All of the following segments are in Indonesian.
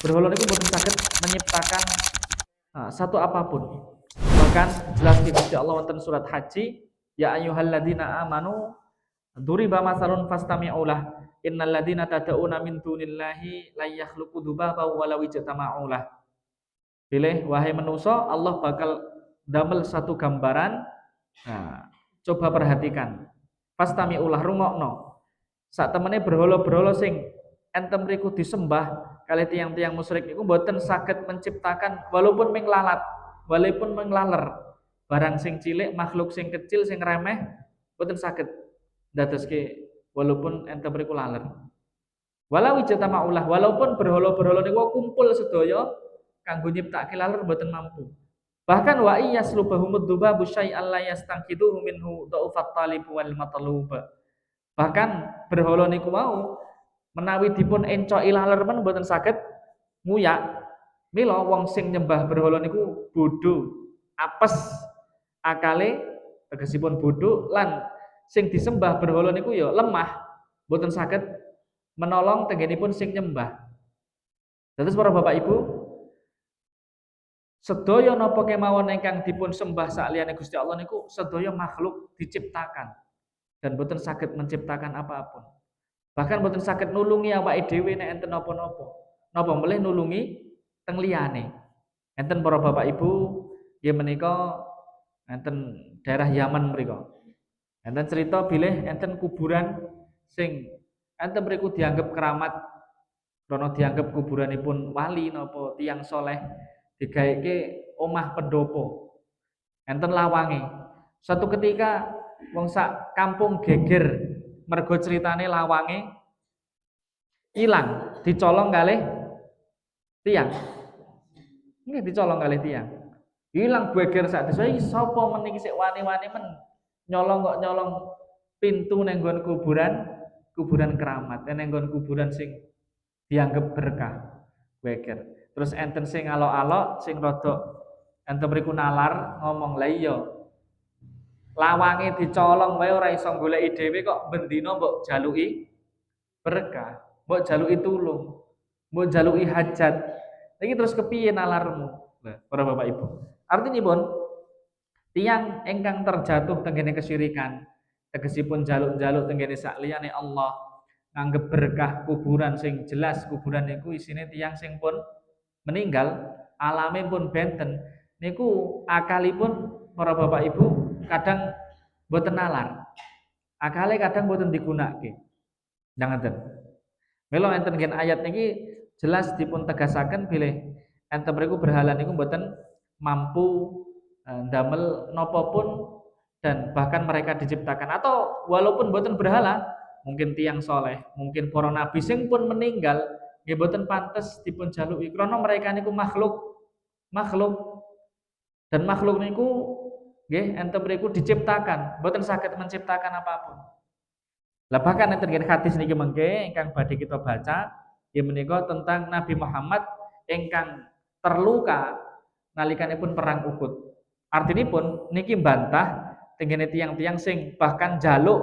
Berhala niku mboten saged menciptakan satu apapun. Bahkan jelas di Gusti Allah wonten surat Haji, ya ayyuhalladzina amanu duriba masalun fastami'u lah innal ladzina tad'una min dunillahi la yakhluqu dzubaba walau ijtama'u lah. Pilih wahai manusia, Allah bakal damel satu gambaran. Nah, coba perhatikan. Fastami'u lah rungokno. Sak temene berhala-berhala sing entem riku disembah kali tiang-tiang musyrik niku mboten saged menciptakan walaupun ming lalat, walaupun ming laler. Barang sing cilik, makhluk sing kecil sing remeh mboten saged ndadoske walaupun entem riku laler. Walau ijata maulah, walaupun berhala-berhala niku kumpul sedaya kanggo nyiptake laler mboten mampu. Bahkan wa iyaslubahumud dubabu syai'an la yastangkiduhu minhu dha'ufat talib wal matlub. Bahkan berhala niku mau menawi dipun encoki laler men mboten saged nguyak. Mila wong sing nyembah berhala niku bodho, apes akale tegesipun bodho lan sing disembah berhala niku ya lemah, mboten saged menolong tenggenipun sing nyembah. Dados para Bapak Ibu, sedaya napa kemawon ingkang dipun sembah sakliyane Gusti Allah niku sedaya makhluk diciptakan dan boten saged menciptakan apapun. Bahkan boten saged nulungi awake dhewe nek enten napa-napa. Napa melih nulungi teng liyane. Enten para Bapak Ibu nggih menika enten daerah Yaman mriku. Enten cerita bilih enten kuburan sing enten mriku dianggep keramat karena dianggep kuburanipun wali napa tiyang soleh digaeke omah pendopo. Enten lawange. Suatu ketika wong sak kampung geger mergo ceritane lawange ilang, dicolong kalih tiang. Nggih dicolong kalih tiang. Ilang geger sak desa iki sapa meniki sik wani-wani men nyolong kok nyolong pintu ning nggon kuburan keramat, ning nggon kuburan sing dianggap berkah. Geger. Terus enten sing alok-alok sing rada enten mriku nalar ngomong la iya lawange dicolong wae ora iso goleki dhewe kok bendina mbok jaluki berkah, mbok jaluki tulung, mbok jaluki hajat. Iki terus kepiye nalarmu? Nah, para Bapak Ibu. Artinya pun tiang ingkang terjatuh tenggene kesyirikan, tegesipun jaluk-jaluk tenggene sakliyane Allah, nganggep berkah kuburan sing jelas kuburan niku isine tiang sing pun meninggal, alame pun benten. Niku akalipun para Bapak Ibu kadang boten nalar. Akale kadang boten digunakake. Jangan. Mila enten gen ayat niki jelas dipun tegasaken bilih enten mriku berhala niku boten mampu ndamel napa pun dan bahkan mereka diciptakan atau walaupun boten berhala mungkin tiang soleh, mungkin para nabi sing pun meninggal nggih boten pantes dipun jaluki krana mereka niku makhluk dan makhluk niku nggih enten mriku diciptakan, boten saged menciptakan apapun. Lah bahkan enten hadis niki mengke ingkang badhe kita baca ya menika tentang Nabi Muhammad ingkang terluka nalikanipun perang Uhud. Artinipun niki bantah tenggene tiang-tiang sing bahkan jaluk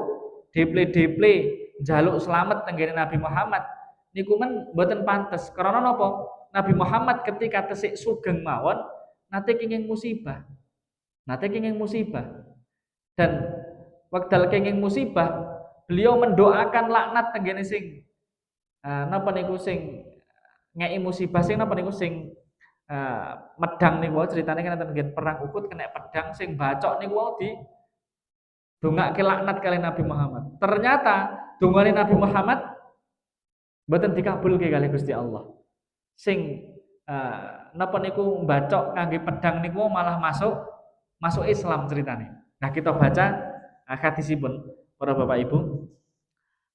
deple-deple jaluk selamat tenggene Nabi Muhammad niku men mboten pantes. Karena napa? Nabi Muhammad ketika tesik sugeng mawon nate kenging musibah. Nate kenging musibah. Dan wekdal kenging musibah beliau mendoakan laknat tenggene sing napa niku sing ngeki musibah sing napa niku sing medang niku ceritane kan enten perang Uhud kena pedang sing bacok niku wau di dongake laknat kali Nabi Muhammad. Ternyata dongane Nabi Muhammad mboten dikabulke kali Gusti Allah. Sing napa niku bacok ngangge pedang niku malah masuk Islam ceritane. Nah, kita baca hadisipun para Bapak Ibu.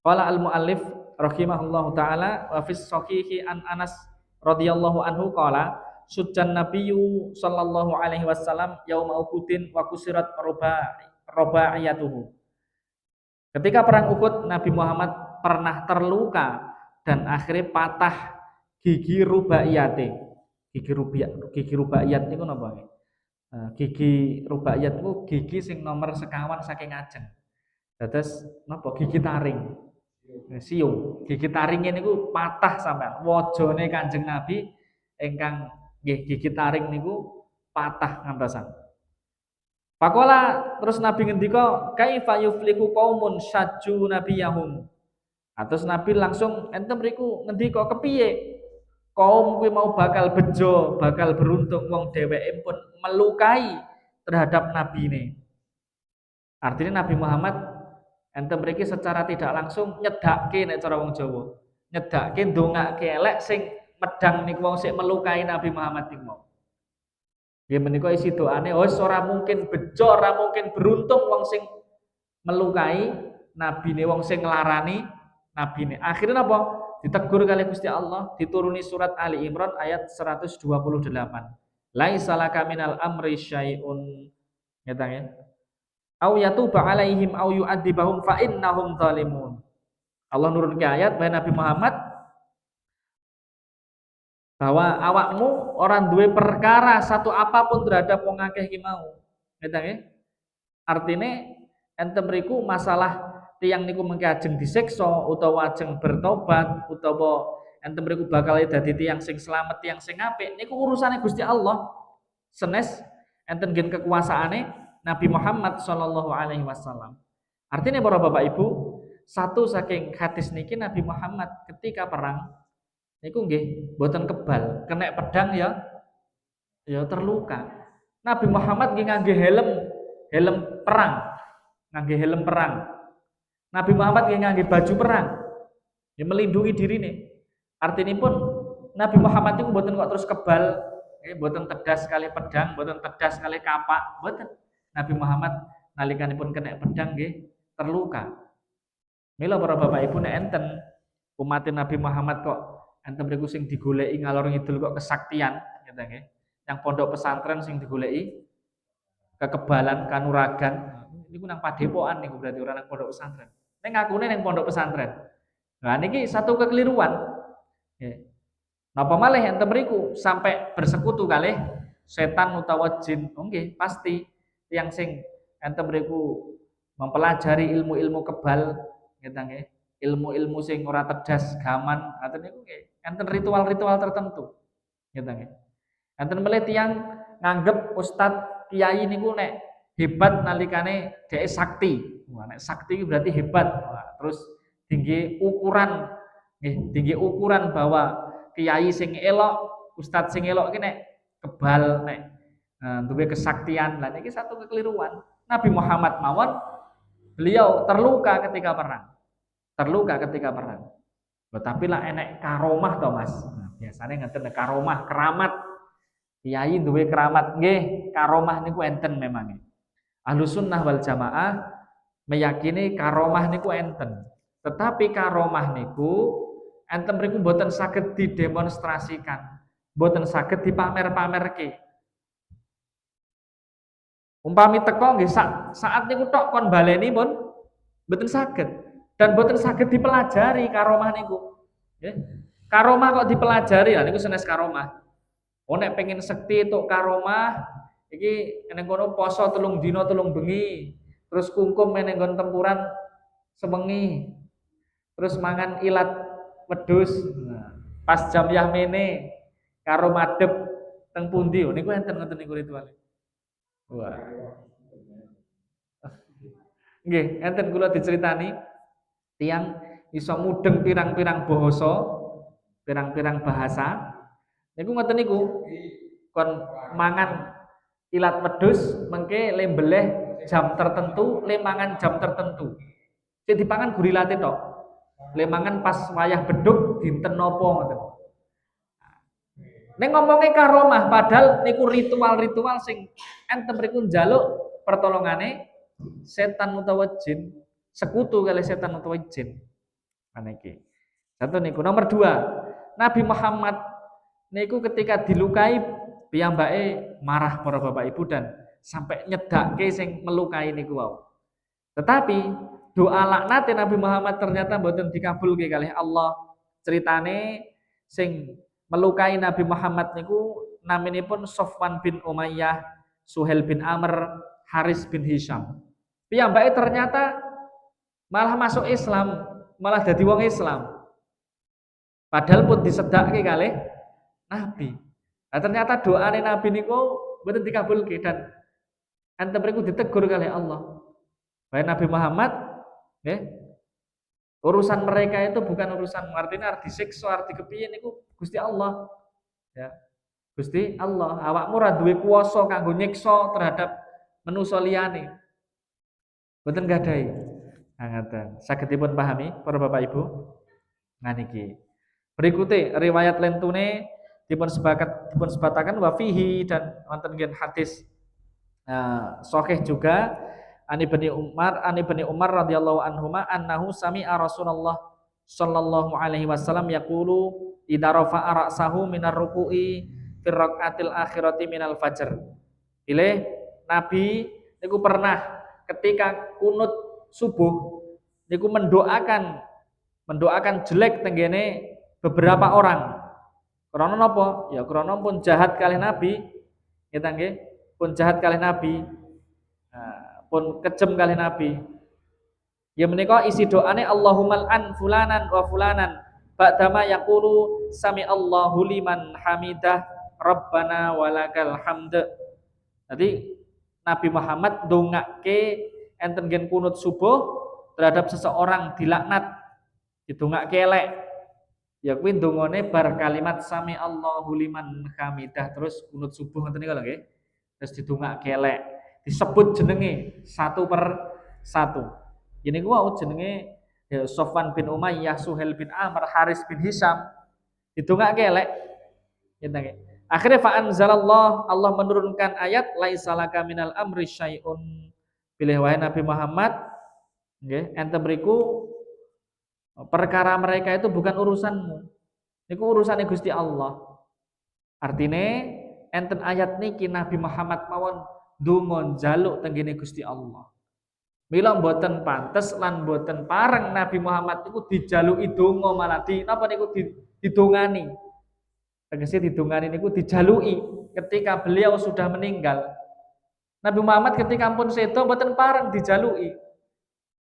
Qala al-muallif rahimahullahu taala wa fis sahihi an Anas radhiyallahu anhu qala sujjan nabiyyu sallallahu alaihi wasallam yauma Uhudin wa kusirat rubaiyatuhu. Ketika perang Uhud Nabi Muhammad pernah terluka dan akhirnya patah gigi rubaiyate. Gigi rubaiyat niku napa? Gigi rubaiyat niku gigi sing nomor sekawan saking ajeng. Dados napa gigi taring. Siung, gigi taringnya niku patah sampean. Wajane Kanjeng Nabi ingkang nggih gigi taring niku patah ngantosan. Pakola terus Nabi ngendika kaifa yuflihu qaumun syajju nabiyahum. Terus Nabi langsung ente mriku ngendika kepiye kaum kuwi mau bakal bejo, bakal beruntung wong dheweke pun melukai terhadap nabi ini. Artinya Nabi Muhammad ente mriki secara tidak langsung nyedake nek cara wong Jawa. Nyedake ndongake elek sing medang niku wong sing melukai Nabi Muhammad niku. Nggih menika isi doane, wis ora mungkin bejo, ora mungkin beruntung wong sing melukai nabine, wong sing nglarani nabine. Akhirnya apa? Ditegur kali Gusti Allah, dituruni surat Ali Imran ayat 128. Laisa laka minal amri syai'un. Ngeten ya. Au yatuba alaihim au yu'adzibahum fa innahum zalimun. Allah nurunkan ayat bahwa Nabi Muhammad bahwa awakmu orang duwe perkara satu apapun terhadap wong akeh iki mau. Ngeten nggih. Artine ente mriku masalah tiyang niku mengke ajeng disiksa utawa ajeng bertobat utawa ente mriku bakal dadi tiyang sing slamet, tiyang sing apik niku urusane Gusti Allah. Senes enten gen kekuasaane Nabi Muhammad sallallahu alaihi wasallam. Artinya para Bapak Ibu, satu saking hadis niki Nabi Muhammad ketika perang niku nggih mboten kebal, kena pedang ya terluka. Nabi Muhammad nggih ngangge helm perang. Ngangge helm perang. Nabi Muhammad nggih ngangge baju perang. Ya melindungi dirine. Artinya pun Nabi Muhammad itu mboten kok terus kebal, mboten tedas sekali pedang, mboten tedas sekali kapak, mboten. Nabi Muhammad nalikanipun kena pedang nggih terluka. Mila para Bapak Ibu nek enten umat Nabi Muhammad kok enten mriku sing digoleki ngalor ngidul kok kesaktian ngeten nggih. Yang pondok pesantren sing digoleki kekebalan kanuragan niku nang padepokan niku berarti ora nang pondok pesantren. Nek ngakune nang pondok pesantren. Nah niki satu kekeliruan. Nggih. Napa malih enten mriku sampai bersekutu kalih setan utawa jin. Oh nggih, pasti yang sing enten mriku mempelajari ilmu-ilmu kebal ngeten nggih. Ilmu-ilmu sing ora tedas gaman ngaten niku nggih. Enten ritual-ritual tertentu. Ngeten nggih. Enten melih tiyang nganggep ustad kiai niku nek hebat nalikane dhek sakti. Wah, nek sakti berarti hebat. Wah, terus tinggi ukuran nggih, tinggi ukuran bahwa kiai sing elok, ustad sing elok iki nek kebal nek duwe kesaktian. Lah niki satu kekeliruan. Nabi Muhammad mawon beliau terluka ketika perang. Terluka ketika perang. Tetapi lah enek karomah to Mas. Nah, biasanya ngeten karomah, keramat. Kiai duwe keramat nggih, karomah niku enten memang. Ahlus sunnah wal jamaah meyakini karomah niku enten. Tetapi karomah niku enten mriku mboten saged didemonstrasikan, mboten saged dipamer-pamerke. Umpami teko nggih saat niku tok kon baleni pun mboten saged dan mboten saged dipelajari karomah niku. Nggih. Karomah kok dipelajari, lah niku senes karomah. Oh nek pengen sekti tok karomah iki ning kono poso 3 dina 3 bengi, terus kungkum ning nggon tempuran sewengi. Terus mangan ilat wedhus. Nah, pas jam yahmene karo madhep teng pundi niku enten ngoten niku ritual. Wah. Nggih, enten kula diceritani tiyang iso mudeng pirang-pirang basa, pirang-pirang bahasa. Niku ngoten niku. Kon mangan ilat wedhus mengke lembeleh jam tertentu, lemangan jam tertentu. Sing dipangan gurilate tok. Lemangan pas wayah beduk dinten napa ngoten. Nek ngomongke karomah padahal niku ritual-ritual sing enten mriku njaluk pertolongane setan utawa jin, sekutu kali setan utawa jin. Niki. Satu niku. Nomor 2, Nabi Muhammad niku ketika dilukai piyambake marah para Bapak Ibu dan sampai nyedake sing melukai niku wau. Tetapi doa laknate Nabi Muhammad ternyata mboten dikabulke kalih Allah. Ceritane sing melukai Nabi Muhammad niku naminipun Sofwan bin Umayyah, Suhail bin Amr, Haris bin Hisham. Piyambake ternyata malah masuk Islam. malah dadi wong Islam. Padahal pun disedake kalih Nabi. Nah, ternyata doane Nabi niku mboten dikabulke dan enten mriku ditegur kalih Allah. Bahwa Nabi Muhammad nggih, urusan mereka itu bukan urusan artinya arep disiksa, arep dikepiye niku Gusti Allah. Ya. Gusti Allah, awakmu ora duwe kuwasa kanggo nyiksa terhadap manusa liyane. Mboten gadahi. Nah, ngaten. Saged dipun pahami para Bapak Ibu? Nah niki. Berikutnya riwayat lentune dipun sebataken wa fihi dan wonten nggih hadis sahih juga Ani bin Umar radhiyallahu anhuma annahu sami'a Rasulullah sallallahu alaihi wasallam yaqulu idza rafa'a ra'sahu minar ruku'i fi raqatil akhirati minal fajr. Pilih Nabi niku pernah ketika kunut subuh niku mendoakan jelek tenggene beberapa orang. Krana napa? Ya krana pun jahat kalih Nabi, ngeten nggih, pun jahat kalih Nabi. Pun kejem kalih Nabi. Ya menika isi doane Allahumma an fulanan wa fulanan ba'dama yaqulu sami Allahu liman hamidah rabbana walakal hamd. Jadi Nabi Muhammad ndongake enten gen kunut subuh terhadap seseorang dilaknat, didongake elek. Ya kuwi ndongane bar kalimat sami Allahu liman hamidah terus kunut subuh ngoten niku lho nggih. Terus didongake elek. Disebut jenenge satu per satu. Ini gua jenenge ya, Sofwan bin Umayyah, Suhail bin Amr, Haris bin Hisham. Didongake elek. Akhirnya fa anzalallah, Allah menurunkan ayat laisalaka minal amri syai'un. Pilih wae Nabi Muhammad nggih, ente mriku perkara mereka itu bukan urusanmu. Niku urusane Gusti Allah. Artine enten ayat niki Nabi Muhammad mawon donga njaluk tenggene Gusti Allah. Mila mboten pantes lan mboten pareng Nabi Muhammad niku dijaluki donga malah napa niku didongani. Tegese didongani niku dijaluki ketika beliau sudah meninggal. Nabi Muhammad ketika pun sedo mboten pareng dijaluki.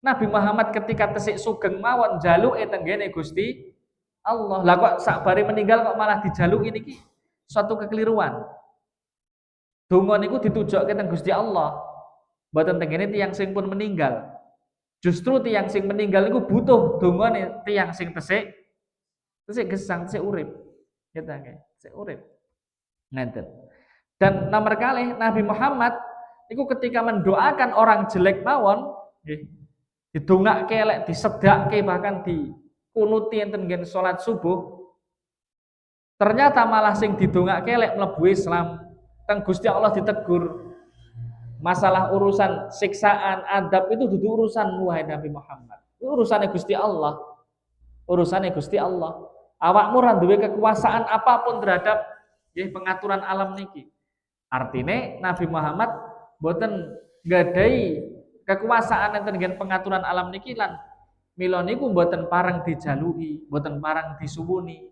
Nabi Muhammad ketika tesik sugeng mawon jaluke tenggene Gusti Allah. Lah kok sakbare meninggal kok malah dijaluki niki suatu kekeliruan. Donga niku ditujokke teng Gusti Allah. Mboten tenggene tiyang sing pun meninggal. Justru tiyang sing meninggal niku butuh dongane tiyang sing tesik gesang, tesik urip. Gitu nggih, tesik urip. Ngeten. Dan nomor kalih Nabi Muhammad niku ketika mendoakan orang jelek mawon nggih, didongake elek, disedake bahkan dikunuti enten ngen salat subuh. Ternyata malah sing didongake elek mlebu Islam. Teng Gusti Allah ditegur. Masalah urusan siksaan, adab itu dudu urusan wahai Nabi Muhammad. Itu urusannya Gusti Allah. Urusannya Gusti Allah. Awakmu ora duwe kekuasaan apapun terhadap pengaturan alam niki. Artine Nabi Muhammad boten gadai kekuasaan enten ngen pengaturan alam niki lan mila niku boten pareng dijaluki, boten pareng disuwuni.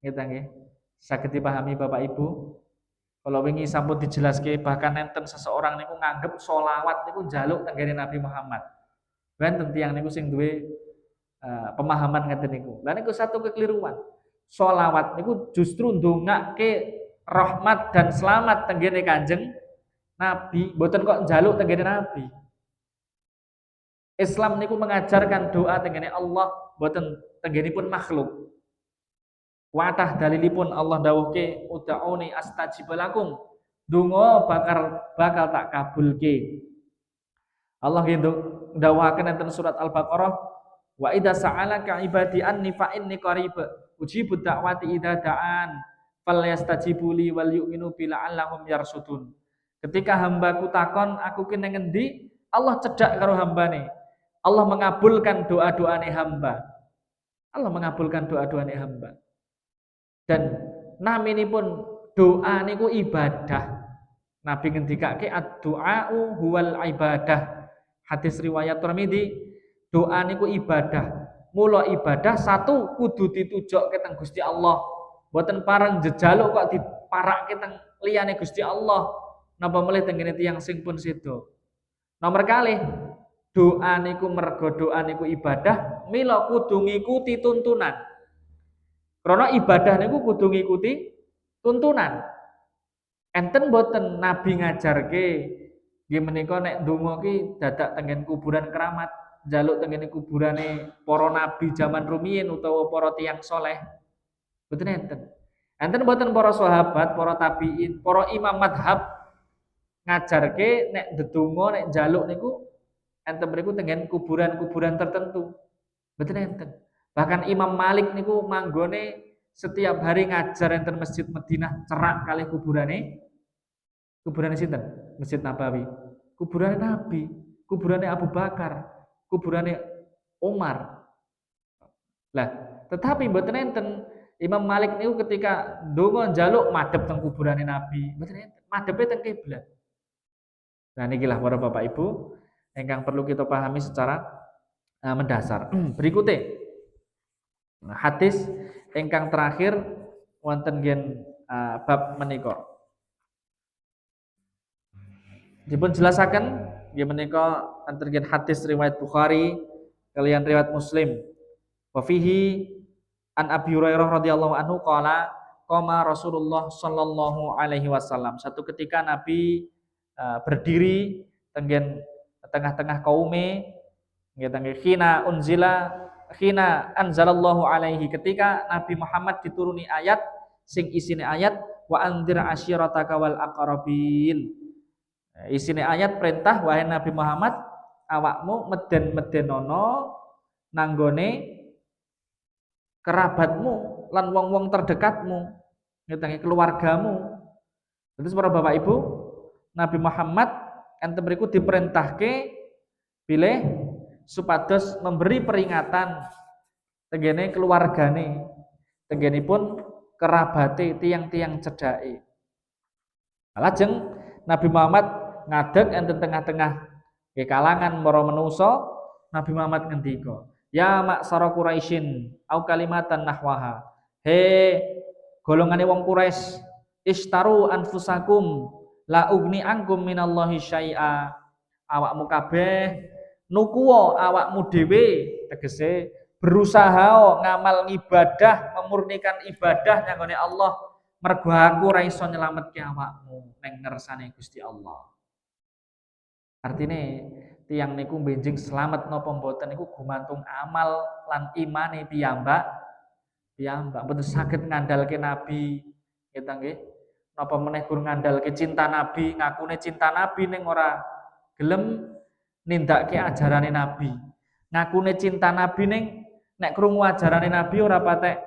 Ngeten nggih. Saged dipahami Bapak Ibu? Kalau wingi sampun dijelaske bahkan enten seseorang niku nganggep sholawat niku njaluk tenggene Nabi Muhammad. Wonten tiyang niku sing duwe pemahaman ngeten niku. Lah niku satu kekeliruan. Sholawat niku justru ndongake rahmat dan selamat tenggene Kanjeng Nabi, mboten kok njaluk tenggene Nabi. Islam niku mengajarkan doa tenggene Allah, mboten tenggenipun makhluk. Watah dalilipun Allah dawuhke ud'auni astajib lakum. Donga bakal tak kabulke. Allah gitu dawuhaken enten surat Al-Baqarah wa idza sa'alaka ibadi anni fa inni qarib ujibu da'wati idza da'an falyastajibu li wal yu'minu bi la'allahum yarsudun. Ketika hambaku takon aku ki nang ngendi, Allah cedak karo hambane. Allah mengabulkan doa-doane hamba. Allah mengabulkan doa-doane hamba. Dan naminipun doa niku ibadah. Nabi ngendikake ad-du'a'u huwal ibadah. Hadis riwayat Tirmidzi, doa niku ibadah. Mula ibadah satu kudu ditujokke teng Gusti Allah. Mboten pareng jejaluk kok diparake teng liyane Gusti Allah. Napa melih teng kene tiyang sing pun sedo. Nomor kalih, doa niku mergo doa niku ibadah, mila kudu ngikuti tuntunan. Karena ibadah niku kudu ngikuti tuntunan. Enten boten Nabi ngajarke nggih menika nek ndonga ki dadak tengen kuburan keramat, njaluk tengen kuburane para nabi zaman rumiyin utawa para tiyang soleh. Boten enten. Enten boten para sahabat, para tabiin, para imam madhab ngajarke nek ndedonga nek njaluk niku enten mriku tengen kuburan-kuburan tertentu. Boten enten. Bahkan Imam Malik niku manggone setiap hari ngajar enten Masjid Madinah cerak kali kuburane sinten? Masjid Nabawi. Kuburane Nabi, kuburane Abu Bakar, kuburane Umar. Lah, tetapi mboten enten Imam Malik niku ketika ndonga njaluk madhep teng kuburane Nabi, mboten enten. Madhepe teng kiblat. Nah nikilah para Bapak Ibu ingkang perlu kita pahami secara mendasar. Berikutnya hadis ingkang terakhir wonten gen bab menika. Dipun jelasaken nggih menika wonten gen hadis riwayat Bukhari kalian riwayat Muslim. Wa fihi an Abi Hurairah radhiyallahu anhu qala qama Rasulullah sallallahu alaihi wasallam. Satu ketika Nabi berdiri tenggen tengah-tengah kaume nggih tenggen khina anzalallahu alaihi ketika Nabi Muhammad dituruni ayat sing isine ayat wa anzir asyirataka wal aqrabin. Isine ayat perintah wahai Nabi Muhammad awakmu meden-medenono nanggone kerabatmu lan wong-wong terdekatmu ngetangi keluargamu. Terus para Bapak Ibu Nabi Muhammad enten mriku diperintahke pilih supados memberi peringatan tenggene keluargane tenggenipun kerabate tiang-tiang cedhake. Lajeng Nabi Muhammad ngadeg enten tengah-tengah kalangan para manusa Nabi Muhammad ngendika, "Ya maksara Quraisyin au kalimatan nahwaha." He golongane wong Quraisy, istaru anfusakum la ugni angkum minallahi syai'a. Awakmu kabeh nukuwa awakmu dhewe tegese berusaha ngamal ibadah, memurnikan ibadah nyanggone Allah mergo aku ora iso nyelametke awakmu ning ngersane Gusti Allah. Artine tiyang niku benjing selamat napa mboten niku gumantung amal lan imane piyambak. Mboten saged ngandalke nabi kita nggih. Napa meneh gur ngandalke cinta nabi, ngakune cinta nabi ning ora gelem nindakake ajarane nabi. Ngakune cinta nabi ning nek krungu ajarane nabi ora patek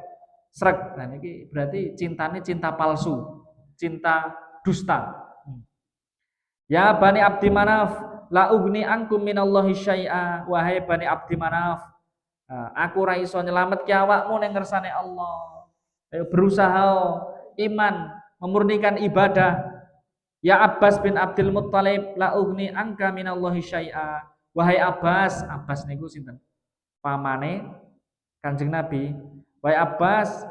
sreg. Nah niki berarti cintane cinta palsu, cinta dusta. Ya Bani Abdi Manaf la ugni angkum minallahi syai'a. Wahai Bani Abdi Manaf, aku ora iso nyelametke awakmu ning ngersane Allah. Ayo berusaha iman, memurnikan ibadah. Ya Abbas bin Abdul Muttalib la ugni angka minallahi syai'a. Wahai Abbas niku sinten? Pamane Kanjeng Nabi. Wahai Abbas,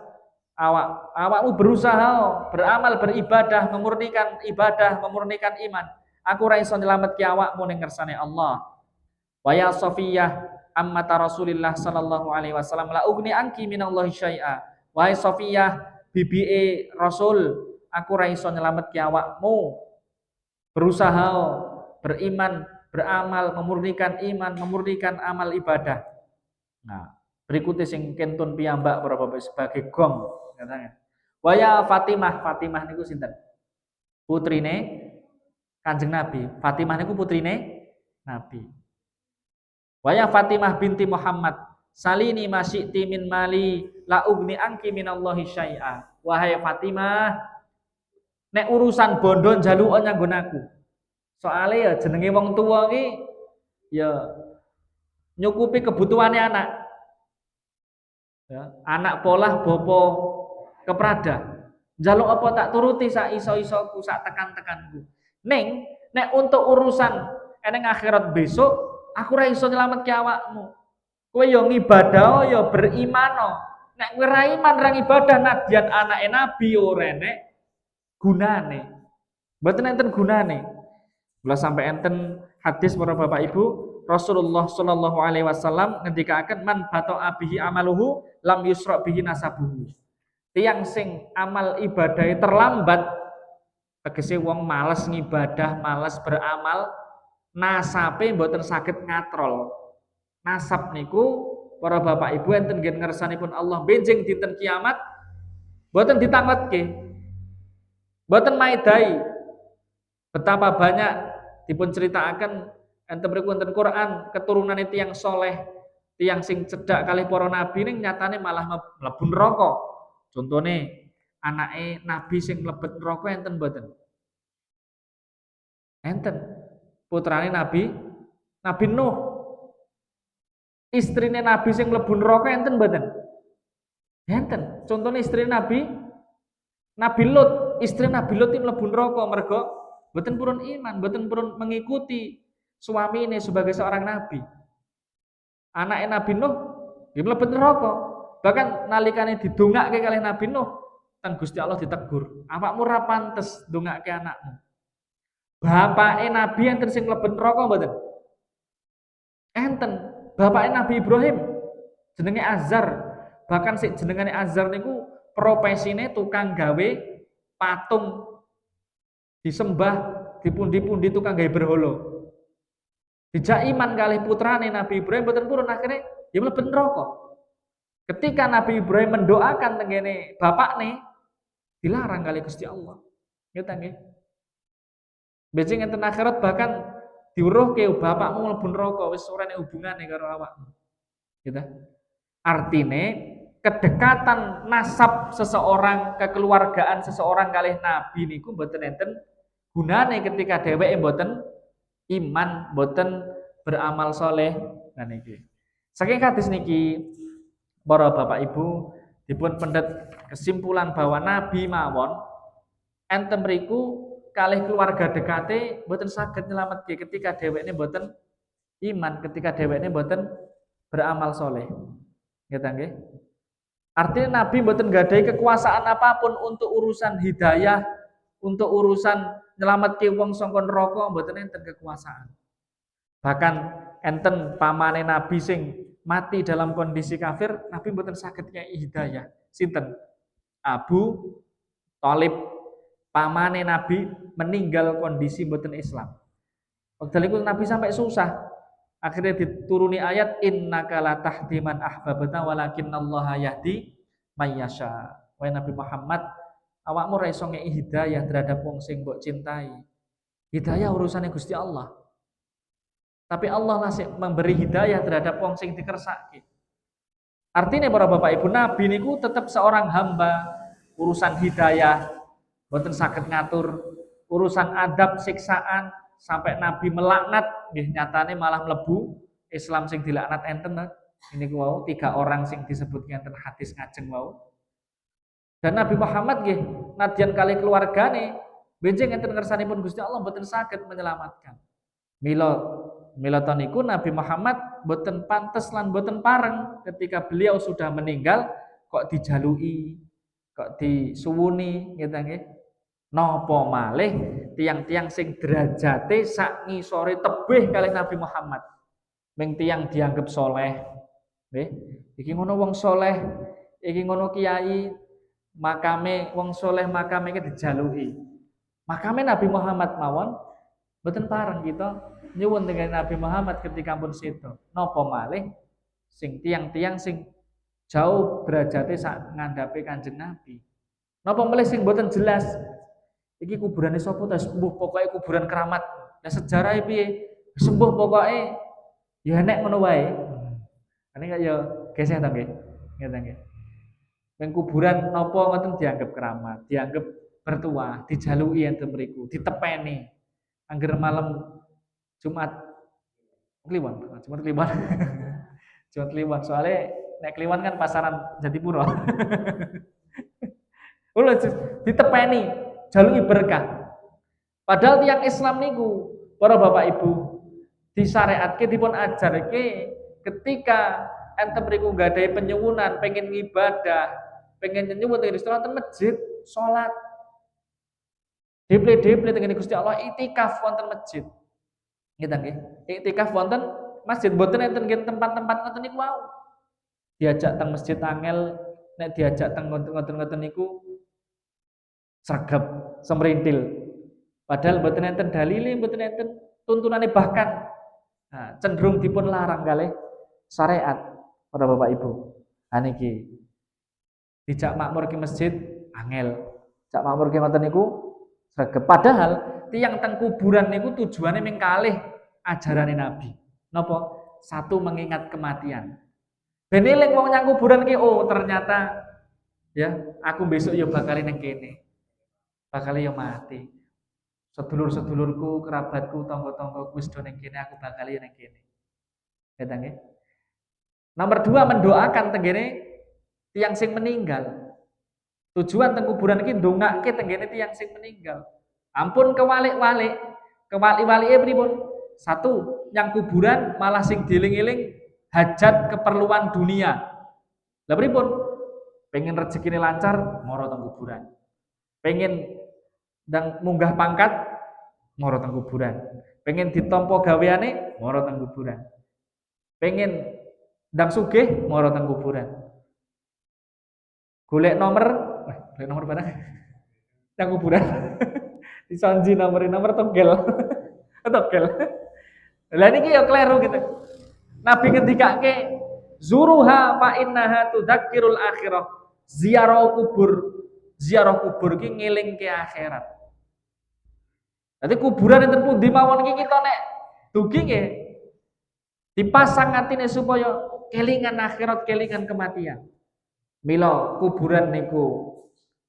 awakmu berusaha beramal beribadah, memurnikan ibadah, memurnikan iman. Aku ora iso nyelametke awakmu ning ngersane Allah. Wa ya Safiyah ammata Rasulillah sallallahu alaihi wasallam la ugni anki minallahi syai'a. Wahai Safiyah bibi'e Rasul, aku ora iso nyelametke awakmu. Berusaha beriman, beramal, memurnikan iman, memurnikan amal ibadah. Nah, berikutnya sing kentun piyambak para bapak sebagai gong katanya. Wa ya Fatimah niku sinten? Putrine Kanjeng Nabi. Fatimah niku putrine Nabi. Wa ya Fatimah binti Muhammad, salini masyiti min mali la ugni anki minallahi syai'a. Wahai Fatimah, nek urusan bondo njaluk nyanggon aku. Soale ya jenenge wong tuwa ki ya nyukupi kebutuhane anak. Ya, anak polah bopo keprada. Njaluk apa tak turuti sak iso-isoku, sak tekan-tekanku. Ning nek untuk urusan eneng akhirat besok aku ora iso nyelametke awakmu. Kowe yo ngibadah yo beriman. Nek kowe ra iman ra ibadah nadyan anake nabi ora enek gunane. Mboten enten gunane. Kula sampai enten hadis para Bapak Ibu Rasulullah sallallahu alaihi wasallam ngendikaken man bata'a bihi amaluhu lam yusra bihi nasabuhu. Tiang sing amal ibadah terlambat, tegese wong males ngibadah, males beramal, nasabe mboten saged ngatrol. Nasab niku para bapak ibu enten nggih ngersanipun Allah benjing dinten kiamat mboten ditangletke. Mboten maidai. Betapa banyak dipun ceritakan enten mriku wonten Quran keturunane tiyang soleh, tiyang sing cedhak kalih para nabi ning nyatane malah mlebu neraka. Contone anake nabi sing mlebet neraka enten mboten? Enten. Putrane Nabi Nuh. Istrine nabi sing mlebu neraka enten mboten? Enten. Contone istri Nabi Lut, istri Nabi Lut iki mlebu neraka mergo mboten purun iman, mboten purun mengikuti suamine sebagai seorang nabi. Anake Nabi Nuh nggih mlebet neraka. Bahkan nalikane didongake kalih Nabi Nuh, ten Gusti Allah ditegur, "Awakmu ora pantes ndongake anakmu." Bapake Nabi enten sing mlebet neraka mboten? Enten. Bapake Nabi Ibrahim jenenge Azar. Bahkan sik jenengane Azar niku profesine tukang gawe patung disembah dipundi-pundi tukang gawe berhala. Dijak iman kalih putrane Nabi Ibrahim mboten purun akhirnya ya mlebet neraka. Ketika Nabi Ibrahim mendoakan tengene bapakne dilarang kalih Gusti Allah. Nggih nggih. Bejing enten akhirat bahkan diuruhke bapakmu mlebu neraka wis ora nek hubungane karo awakmu. Gitu. Artine kedekatan nasab seseorang, kekeluargaan seseorang kalih nabi niku mboten enten gunane ketika dheweke mboten iman, mboten beramal soleh. Nah niki. Saking hadis niki para bapak ibu dipun pendet kesimpulan bahwa nabi mawon enten mriku kalih keluarga dekate mboten saged nyelametke ketika dheweke mboten iman, ketika dheweke mboten beramal soleh. Nggih nggih. Artinya Nabi mboten gadai kekuasaan apapun untuk urusan hidayah, untuk urusan nyelametke wong saka neraka mboten enten kekuasaan. Bahkan enten pamane Nabi sing mati dalam kondisi kafir, Nabi mboten saged nyai hidayah. Sinten? Abu Thalib, pamane Nabi meninggal kondisi mboten Islam. Wekdal iku Nabi sampai susah. Akhirnya dituruni ayat innaka la tahdi man ahbabta walakinallaha yahdi may yasha. Wahai Nabi Muhammad, awakmu ora iso ngeki hidayah terhadap wong sing mbok cintai. Hidayah urusannya Gusti Allah. Tapi Allah lah sing memberi hidayah terhadap wong sing dikersake. Artinya para bapak ibu nabi niku tetap seorang hamba. Urusan hidayah mboten saged ngatur, urusan adab siksaan sampai Nabi melaknat, nggih nyatane malah mlebu Islam sing dilaknat enten. Ini wau 3 orang sing disebut enten hadis ngajeng wau. Dan Nabi Muhammad nggih nadyan kali keluargane benjing enten ngersanipun Gusti Allah mboten saged menyelamatkan. Mila niku Nabi Muhammad mboten pantes lan mboten pareng ketika beliau sudah meninggal kok dijalui, kok disuwuni ngeten nggih. Napa malih tiang-tiang sing derajate sak ngisore tebih kalih Nabi Muhammad. Ming tiang dianggap soleh. Nggih, iki ngono wong soleh, iki ngono kiai, makame wong soleh makame iki dijaluki. Makame Nabi Muhammad mawon mboten pareng kita nyuwun dengan Nabi Muhammad ketika pun sedo. Napa malih sing tiang-tiang sing jauh derajate sak ngandhape Kanjeng Nabi. Napa malih sing mboten jelas iki kuburane sapa ta? Sembuh pokoke kuburan keramat. Lah sejarahe piye? Sembuh pokoke ya nek ngono wae. Ini kaya ya geseh ta nggih. Ngeten nggih. Ning kuburan napa ngoten dianggap keramat, dianggap bertuah, dijaluki enten mriku, ditepeni. Angger malam Jumat Kliwon, Jumat Kliwon. Jumat Kliwon. Soalnya nek Kliwon kan pasaran Jatipura. Ulah ditepeni, jaluki berkah. Padahal tiang Islam niku, para bapak ibu, disyariatke dipun ajarke ketika enten mriku nggadahi penyuwunan, pengen ngibadah, pengen nyuwun teng Gusti Allah teng masjid, salat. Deple teng Gusti Allah itikaf wonten masjid. Nggih ta nggih? Iktikaf wonten masjid mboten enten nggih tempat-tempat ngoten niku wau. Diajak teng masjid angel, nek diajak teng ngoten-ngoten niku sregep, semrintil. Padahal mboten enten dalile, mboten enten tuntunane bahkan cenderung dipun larang kalih syariat para Bapak Ibu. Niki dijak makmur ke masjid angel. Jak makmur ke ngoten niku sregep. Padahal tiang teng kuburan niku tujuannya ming kalih ajarane Nabi. Napa? Satu mengingat kematian. Ben eling wong nyang kuburan ki oh ternyata ya aku besok ya bakal nang kene. Bakal ya mati. Sedulur-sedulurku, kerabatku, tangga-tanggaku wis do ning kene, aku bakal ya ning kene. Ngeten nggih. Nomor 2 mendoakan tenggene tiang sing meninggal. Tujuan teng kuburan iki ndongake tenggene tiang sing meninggal. Ampun kewalik-walik. Kewalik-walike pripun? Satu, yang kuburan malah sing dieling-eling hajat keperluan dunia. Lah pripun? Pengen rezekine lancar, moro teng kuburan. Pengen ndang munggah pangkat, moro teng kuburan. Pengen ditampa gaweane, moro teng kuburan. Pengen ndang sugih, moro teng kuburan. Golek nomor barang. Teng kuburan. Disonji nomor togel. Togel. Lah niki ya kleru gitu. Nabi ngendikake zuruha fa innaha tudzakirul akhirah. Ziarah kubur ki ngelingke akhirat. Dadi kuburan enten pundi mawon iki kita nek dugi nggih dipasang atine supaya kelingan akhirat, kelingan kematian. Mila kuburan niku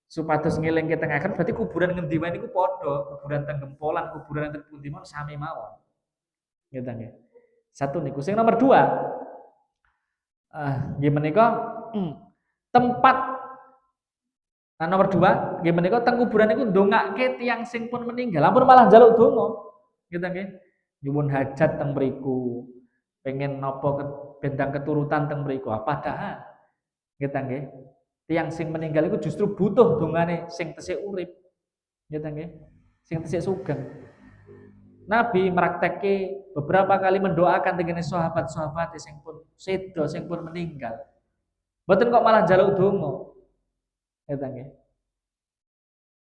supados ngelingke teng akhirat berarti kuburan ngendi wae niku padha, kuburan teng Gempolan, kuburan enten pundi mawon sami mawon. Ngeten nggih. Satu niku. Sing nomor 2 nggih menika tempat nomor 2 nggih menika teng kuburan niku ndongake tiyang sing pun meninggal. Ampun malah njaluk donga. Ngeten nggih. Nyuwun hajat teng mriku. Pengen napa bendang keturutan teng mriku. Padahal ngeten nggih. Tiyang sing meninggal iku justru butuh dongane sing tesih urip. Ngeten nggih. Sing tesih sugeng. Nabi meraktekke beberapa kali mendoakan dengan sahabat-sahabat sing pun sedo, sing pun meninggal. Mboten kok malah njaluk donga. Ngeten nggih.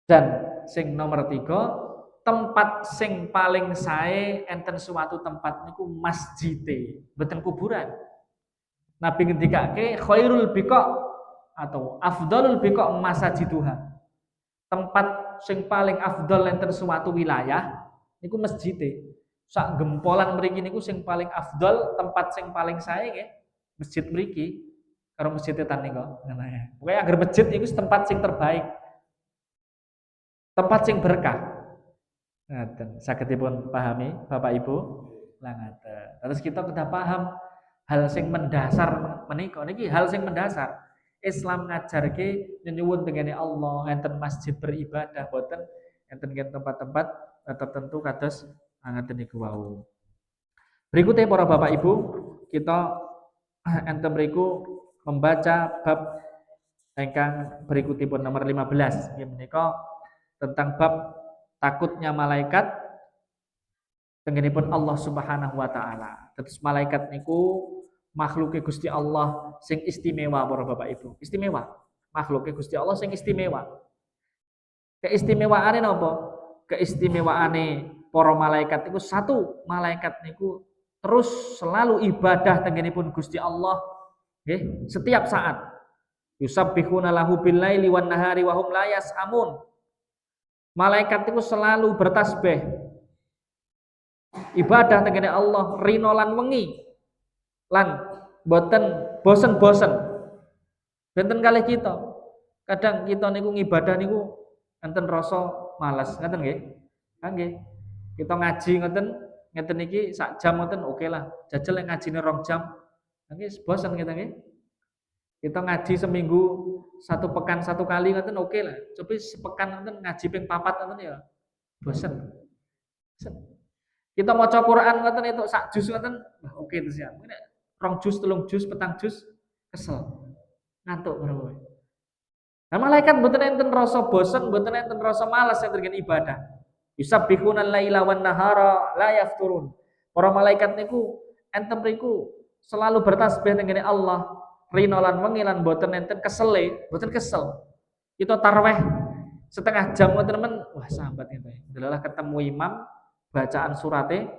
Dan sing nomor 3, tempat sing paling sae enten suatu tempat niku masjide, mboten kuburan. Nabi ngendikake khairul biqa atau afdalul biqa masajiduha. Tempat sing paling afdal enten suatu wilayah niku masjide. Sak Gempolan mriki niku sing paling afdal, tempat sing paling sae nggih masjid mriki karo masjid Tetan niku. Pokoke agar masjid iku tempat sing terbaik. Tempat sing berkah. Ngaten, sagedipun pahami Bapak Ibu? Lah ngaten. Terus kita sudah paham hal sing mendasar menika niki hal sing mendasar. Islam ngajarke nyuwun tengene Allah, enten masjid beribadah boten enten tempat-tempat tertentu kados ngaten niku wau. Berikutnya para Bapak Ibu, kita enten mriku membaca bab ingkang berikutipun nomor 15 nggih menika tentang bab takutnya malaikat tengenipun Allah Subhanahu wa taala. Terus malaikat niku makhluke Gusti Allah sing istimewa para Bapak Ibu. Istimewa. Makhluke Gusti Allah sing istimewa. Keistimewaane napa? Keistimewaane para malaikat niku satu, malaikat niku terus selalu ibadah tengenipun Gusti Allah nggih, setiap saat. Yusabbihuna lahu bil laili wan nahari wa hum la yas'amun. Malaikat itu selalu bertasbih. Ibadah tengene Allah rino lan wengi. Lan boten bosen-bosen. Benten kalih kita. Kadang kita niku ngibadah niku enten rasa malas, ngoten nggih? Nggih. Kita ngaji ngoten, ngeten iki sak jam ngoten oke lah. Jajal nek ngajine 2 jam. Nggih bosen kita nggih. Kita ngaji seminggu 1 pekan 1 kali ngoten oke lah. Coba sepekan ngoten ngaji ping 4 ngoten ya. Bosen. Kita maca Quran ngoten itu sak juz ngoten, oke terus ya. Mungkin 2 juz, 3 juz, 4 juz kesel. Ngantuk bro. Nah, malaikat mboten enten rasa bosen, mboten enten rasa malas enten ibadah. Yusabbihuna al-laila wan nahara la yafturun. Para malaikat niku enten mriku selalu bertasbih teng Allah, rino lan wengi lan boten enten kesele, boten kesel. Itu tarweh setengah jam ngoten men, wah sambat ngene. Delalah ketemu imam bacaan surate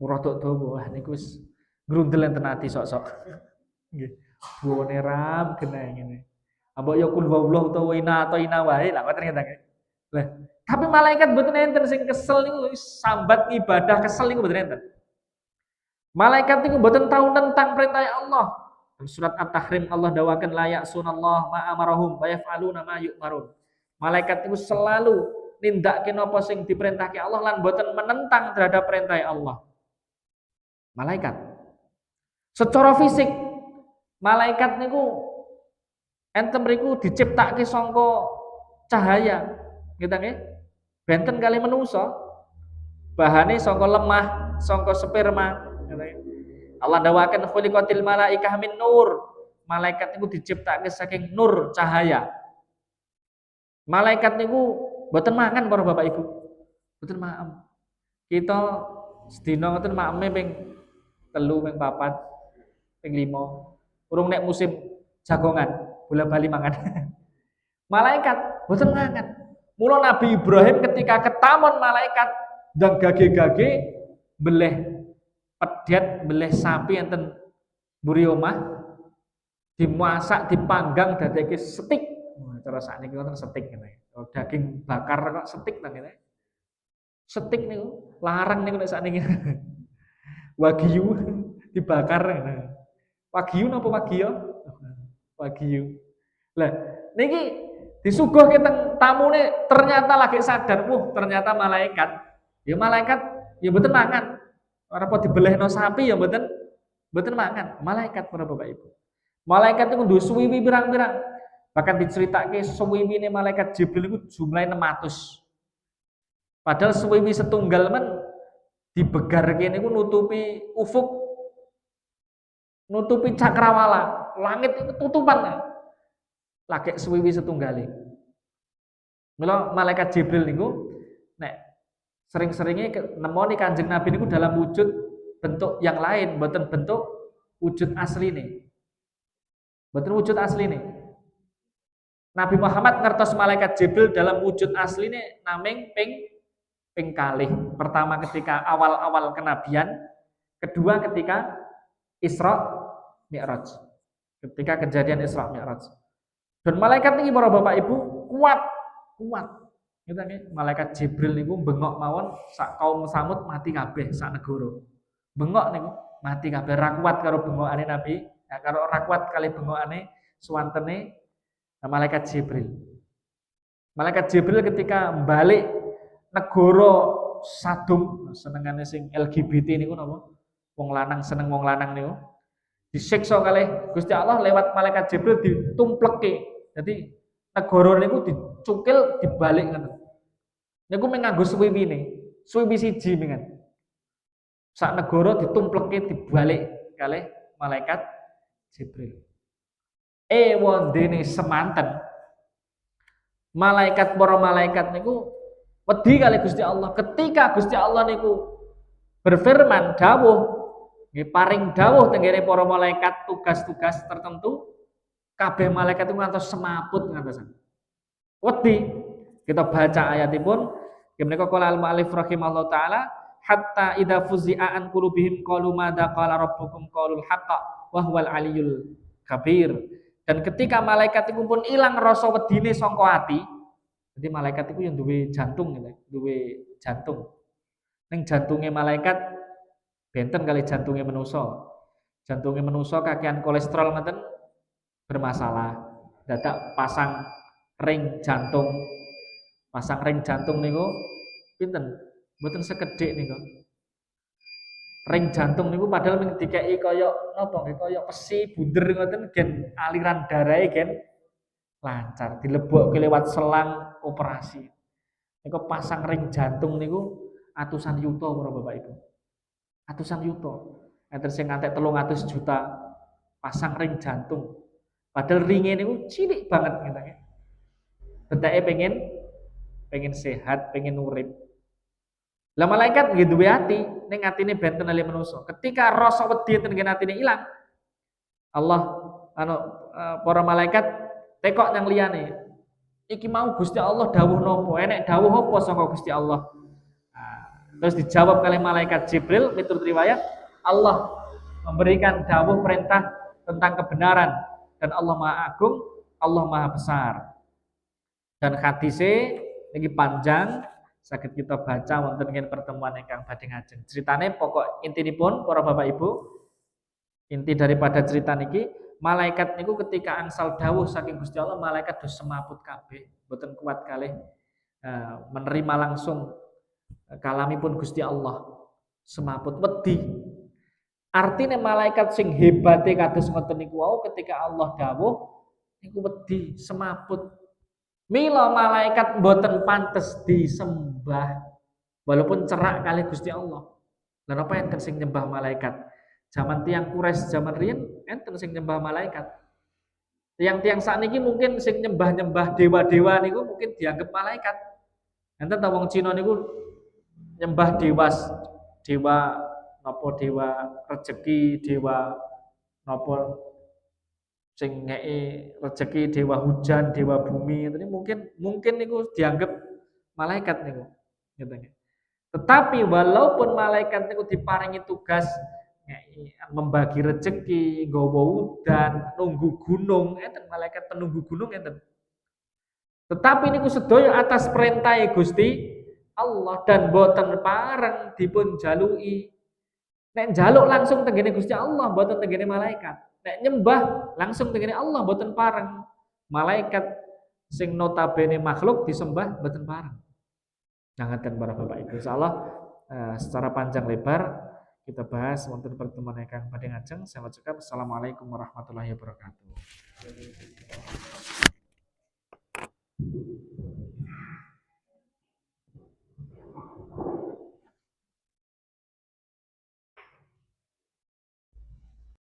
rada dawa. Wah niku wis grundel enten ati sok-sok. Nggih. Buone ram kena ngene. Ambok ya kul huwallahu utawa ina atau ina wae lah ngoten ngene. Lah, tapi malaikat mboten enten sing kesel niku sambat ibadah kesel niku mboten enten. Malaikat niku mboten tahu tentang perintah Allah. Surat At-Tahrim Allah dawakan layak sunallah ma amarahum wa yaf'aluna ma yu'marun. Malaikat niku selalu nindakke napa sing diperintahke Allah lan mboten menentang terhadap perintah Allah. Malaikat. Secara fisik malaikat niku enten mriku diciptake sangka cahaya. Gitu nggih. Benten kali menungso. Bahane sangka lemah, sangka sperma. Allah dawakan khuliqatil malaikah min nur. Malaikat niku diciptake saking nur cahaya. Malaikat niku mboten mangan para Bapak Ibu. Mboten maem. Kita sedina ngoten maeme ping 3, ping 4, ping 5. Urung nek musim jagongan, bola-bali mangan. Malaikat mboten mangan. Mula Nabi Ibrahim ketika ketamon malaikat dan gage-gage beleh pedet, beleh sapi enten mburi omah dimasak, dipanggang dadeke steak. Cara sakniki wonten steak ngene. Daging bakar kok steak ta ngene. Steak niku larang niku nek sakniki. Wagyu dibakar ngene. Wagyu napa wagyu? Wagyu. Lah niki disuguhke teng tamune ternyata lagi sadar, ternyata malaikat. Ya malaikat ya mboten mangan. Ora apa dibelehno sapi ya mboten mangan. Malaikat para Bapak Ibu. Malaikat itu kudu suwiwi pirang-pirang. Bahkan diceritake suwiwine malaikat Jibril itu jumlahnya 600. Padahal suwiwi setunggal men dibegarke niku nutupi ufuk, nutupi cakrawala, langit itu tutupan. Lagi suwiwi setunggal. Mula malaikat Jibril niku nek sering-seringnya nemoni Kanjeng Nabi niku dalam wujud bentuk yang lain, mboten bentuk wujud asline. Mboten wujud asline. Nabi Muhammad ngertos malaikat Jibril dalam wujud asline naming ping kalih. Pertama ketika awal-awal kenabian, kedua ketika Isra Mi'raj. Ketika kejadian Isra Mi'raj. Dan malaikat ini para Bapak Ibu kuat. Gitu nih, malaikat Jibril niku bengok mawon sak kaum Samud mati kabeh sak negara. Bengok niku mati kabeh ra kuat karo bengokane Nabi, ya karo ra kuat kali bengokane suwantene malaikat Jibril. Malaikat Jibril ketika balik negara Sadum, senengane sing LGBT niku napa? Wong lanang seneng wong lanang niku. Disiksa kalih Gusti Allah lewat malaikat Jibril ditumplekke. Jadi negara niku dicukil dibalik ngoten. Niku nganggo suwiwine. Suwiwi siji mengen. Sak negara ditumplekke dibalik kalih malaikat Jibril. Wondene semanten. Malaikat para malaikat niku wedi kali Gusti Allah. Ketika Gusti Allah niku berfirman dawuh, nggih paring dawuh tenggene para malaikat tugas-tugas tertentu, kabeh malaikat itu ngantos semaput ngantosan. Wedi. Kita baca ayatipun, menika qala al-mu'allif rahimahullah taala, hatta idza fuzi'a an qulubihim qalu madza qala rabbukum qalul haqqa wa huwal aliyyul kabir. Dan ketika malaikat itu pun ilang rasa wedine sangka ati, jadi malaikat itu yang duwe jantung gitu, duwe jantung. Ning jantunge malaikat benten kali jantunge manusa. Jantunge manusa kakean kolesterol ngoten bermasalah. Dadak pasang ring jantung. Pasang ring jantung niku pinten? Mboten sekedhik niku. Ring jantung niku padahal mung dikeki kaya napa nggih kaya pesi bunder ngoten gen aliran darahe gen lancar dilebokke lewat selang operasi. Niku pasang ring jantung niku atusan yuta para Bapak Ibu. Atusan yuta. Enten sing ngantek 300 juta pasang ring jantung. Padahal ringe niku cilik banget gitu ya. Bedake pengen sehat, pengen urip. Lah malaikat nggih duwe ati, ning atine benten ali manusa. Ketika rasa wedi ten ngene atine ilang, Allah anu para malaikat tekok yang liyane. Iki mau Gusti Allah dawuh nopo? Enek dawuh apa saka Gusti Allah? Terus dijawab oleh malaikat Jibril, miturut riwayat, Allah memberikan dawuh perintah tentang kebenaran dan Allah Maha Agung, Allah Maha Besar. Dan hadise ini panjang, sakit kita baca wonten ing pertemuan ingkang badhe ngajeng. Ceritane pokok intinipun para Bapak Ibu, inti daripada cerita niki, malaikat niku ketika angsal dawuh saking Gusti Allah, malaikat dos semaput kabeh, boten kuat kalih menerima langsung kalamipun Gusti Allah. Semaput wedi. Artinya malaikat sing hebate kados ngoten niku wau ketika Allah dawuh niku wedi, semaput. Mila malaikat boten pantes disembah walaupun cerak kali Gusti Allah. Lan apa enten sing nyembah malaikat? Zaman tiang Quraisy zaman riyen enten sing nyembah malaikat. Tiang-tiang sakniki mungkin sing nyembah-nyembah dewa-dewa niku mungkin dianggap malaikat. Enten ta wong Cina niku nyembah dewa napa dewa rezeki, dewa napa sing ngeki rezeki, dewa hujan, dewa bumi, ini mungkin niku dianggap malaikat niku. Tetapi walaupun malaikat niku diparingi tugas membagi rezeki, nggawa udan, nunggu gunung, enten malaikat penunggu gunung enten. Tetapi niku sedaya atas perintah Gusti Allah dan boten pareng dipun jalui. Nek jaluk langsung tenggene Gusti Allah, boten tenggene malaikat. Nek nyembah langsung tenggene Allah, boten pareng. Malaikat sing notabene makhluk disembah boten pareng. Ngaten para Bapak Ibu. Insyaallah secara panjang lebar kita bahas wonten pertemuan ingkang badhe ngajeng. Saya ucapkan assalamualaikum warahmatullahi wabarakatuh.